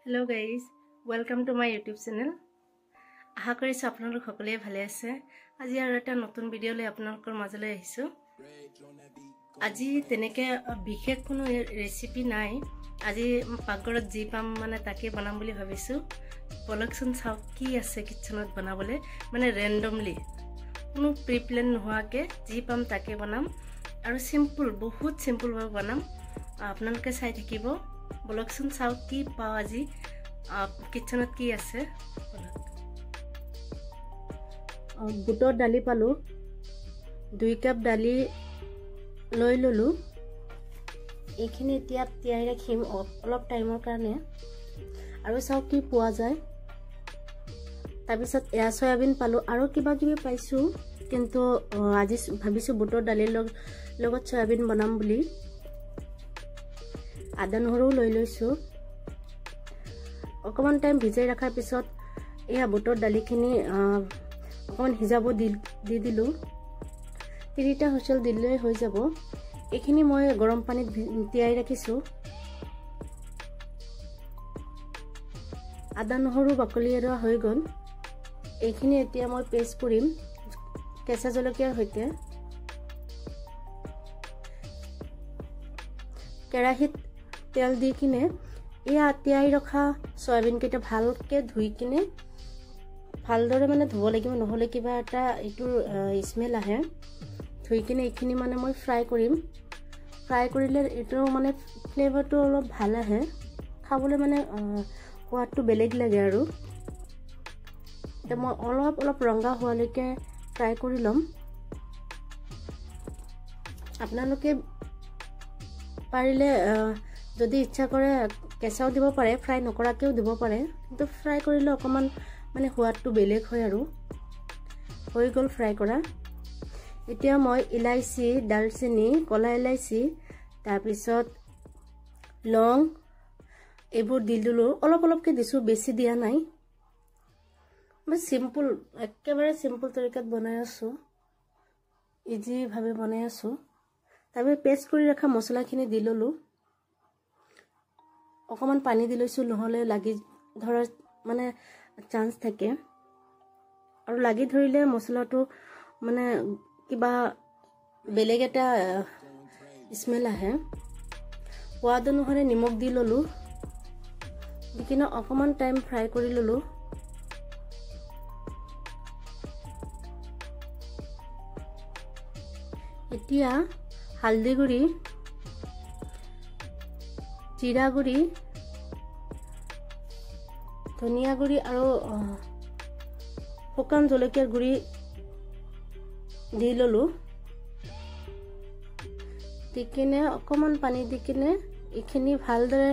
Hello guys, welcome to my YouTube channel. আশা কৰিছো আপোনালোক সকলোৱে ভালে আছে। আজি আৰু এটা নতুন ভিডিও লৈ আপোনালোকৰ মাজলৈ আহিছো। আজি তেনেকে বিশেষ কোনো ৰেচিপি নাই। আজি পাকঘৰত যি পাম মানে তাকে বনাম বুলি ভাবিছো। বলকচোন চাও কি আছে কিচেনত বনাবলে মানে ৰেন্ডমলি। কোনো প্ৰি-প্ল্যান নোহোৱাকে যি পাম তাকে বনাম আৰু সিম্পল বহুত সিম্পল ভাবে বনাম। আপোনালোকে চাই থাকিব। বলকচোন চাও কি পাও আজি কিচেনত কি আছে। বুটৰ দালি পালো 2 কাপ দালি লৈ ললো। এইখিনি এতিয়া তিয়াই ৰাখিম অলপ টাইমৰ কাৰণে আৰু চাও কি পোৱা যায়। তাৰপিছত এয়া সয়াবিন পালো আৰু কিবা কিবি পাইছো কিন্তু আজি ভাবিছো বুটৰ দালিৰ লগত সয়াবিন বনাম বুলি। আদা নহৰু লৈ লৈছো। অকমান টাইম ভিজাই ৰাখাৰ পিছত এয়া বুটৰ দালিখিনি অকমান হিজাব দি দিলো। 3টা হুইচেল দিলে হৈ যাব। এইখিনি মই গৰম পানীত তিয়াই ৰাখিছো। আদা নহৰু বাকলি এৰুৱা হৈ গল। এইখিনি এতিয়া মই পেষ্ট কৰিম কেঁচা জলকীয়াৰ সৈতে। কেৰাহীত তেল দি কিনে এয়া তিয়াই ৰখা সয়াবিন কেইটা ভালকে ধুই কিনে ভালদৰে মানে ধুব লাগিব নহলে কিবা এটা ইটোৰ স্মেল আহে। ধুই কিনে এইখিনি মানে মই ফ্ৰাই কৰিম। ফ্ৰাই কৰিলে এটো মানে ফ্লেভাৰটো অলপ ভাল আহে। খাবলৈ মানে সোৱাদটো বেলেগ লাগে আৰু। তে মই অলপ ৰঙা হোৱালৈকে ফ্ৰাই কৰি লম। আপোনালোকে পাৰিলে যদি ইচ্ছা কৰে কেঁচাও দিব পাৰে, ফ্ৰাই নকৰাকেও দিব পাৰে, কিন্তু ফ্ৰাই কৰিলে অকমান মানে সোৱাদটো বেলেগ হয় আৰু। হৈ গল ফ্ৰাই কৰা। এতিয়া মই ইলাইচি, দালচিনি, কলা ইলাইচি, তাৰপিছত লং এইবোৰ দি দিলো। অলপকে দিছো, বেছি দিয়া নাই। মই সিম্পল একেবাৰে সিম্পল তৰিকাত বনাই আছো। ইজি ভাবে বনাই আছো। তাৰপৰা পেষ্ট কৰি ৰাখা মছলাখিনি দি ললো। অকমান পানী দি লৈছো নহলে লাগি ধৰাৰ মানে চান্স থাকে আৰু লাগি ধৰিলে মছলাটো মানে কিবা বেলেগ এটা স্মেল আহে। সোৱাদ অনুসাৰে নিমখ দি ললো। দিকিনে অকমান টাইম ফ্ৰাই কৰি ললো। এতিয়া হালদি গুড়ি, জিৰা গুড়ি, ধনিয়া গুড়ি আৰু শুকান জলকীয়াৰ গুড়ি দি ললো। দি কিনে অকমান পানী দি কিনে এইখিনি ভালদৰে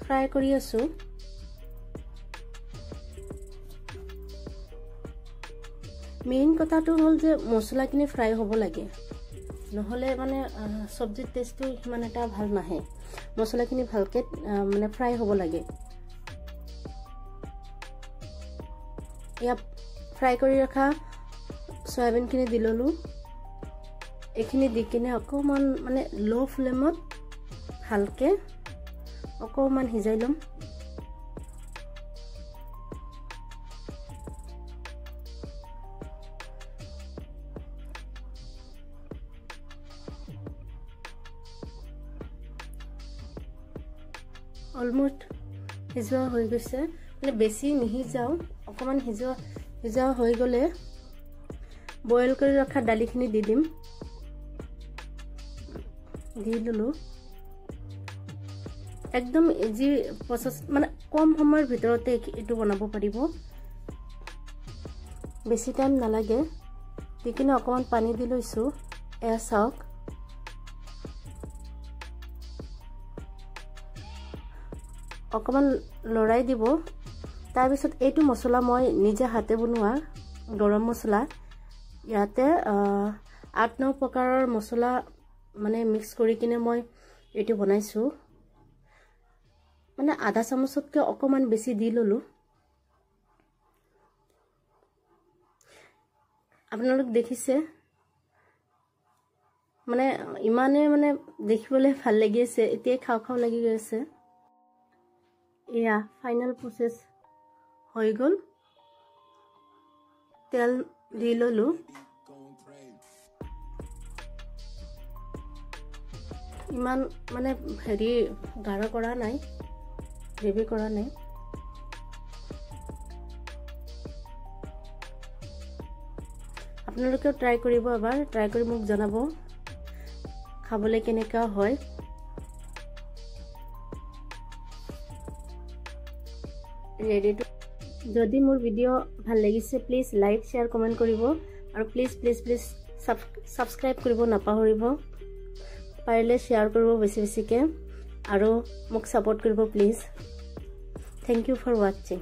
ফ্ৰাই কৰি আছো। মেইন কথাটো হ'ল যে মছলাখিনি ফ্ৰাই হ'ব লাগে, নহলে মানে সবজিৰ টেষ্টটো ইমান এটা ভাল নাহে। মছলাখিনি ভালকে মানে ফ্ৰাই হ'ব লাগে। ইয়া ফ্ৰাই কৰি ৰখা সয়াবিনখিনি দি ললো। এইখিনি দি কিনে অকমান মানে লো ফ্লেমত ভালকে অকমান সিজাই লম। অলমোস্ট সিজোৱা হৈ গৈছে, মানে বেছি নিসিজাও, অকমান সিজোৱা হৈ গলে বইল কৰি ৰখা দালিখিনি দি দিম। দি ললো। একদম ইজি প্ৰসেস, মানে কম সময়ৰ ভিতৰতে এইটো বনাব পাৰিব, বেছি টাইম নালাগে। দিকিনে অকমান পানী দি লৈছো। এয়া চাওক অকমান লৰাই দিব। তাৰপিছত এইটো মছলা মই নিজে হাতে বনোৱা গৰম মছলা। ইয়াতে 8-9 প্ৰকাৰৰ মছলা মানে মিক্স কৰি কিনে মই এইটো বনাইছো। মানে আধা চামুচতকৈ অকমান বেছি দি ললো। আপোনালোক দেখিছে মানে ইমানে মানে দেখিবলৈ ভাল লাগি আছে এতিয়া খাও খাও লাগি গৈছে এয়া ফাইনাল প্ৰসেস হৈ গল তেল দি ললো ইমান মানে হেৰি গাঢ় কৰা নাই গ্ৰেভি কৰা নাই আপোনালোকেও ট্ৰাই কৰিব এবাৰ ট্ৰাই কৰি মোক জনাব খাবলৈ কেনেকা হয় ৰেডি টু যদি মোৰ ভিডিও ভাল লাগিছে প্লিজ লাইক শেয়াৰ কমেন্ট কৰিব আৰু প্লিজ সাবস্ক্ৰাইব কৰিব নাপাহৰিব পাৰিলে শেয়াৰ কৰিব বেছি বেছিকে আৰু মোক সাপোৰ্ট কৰিব please thank you for watching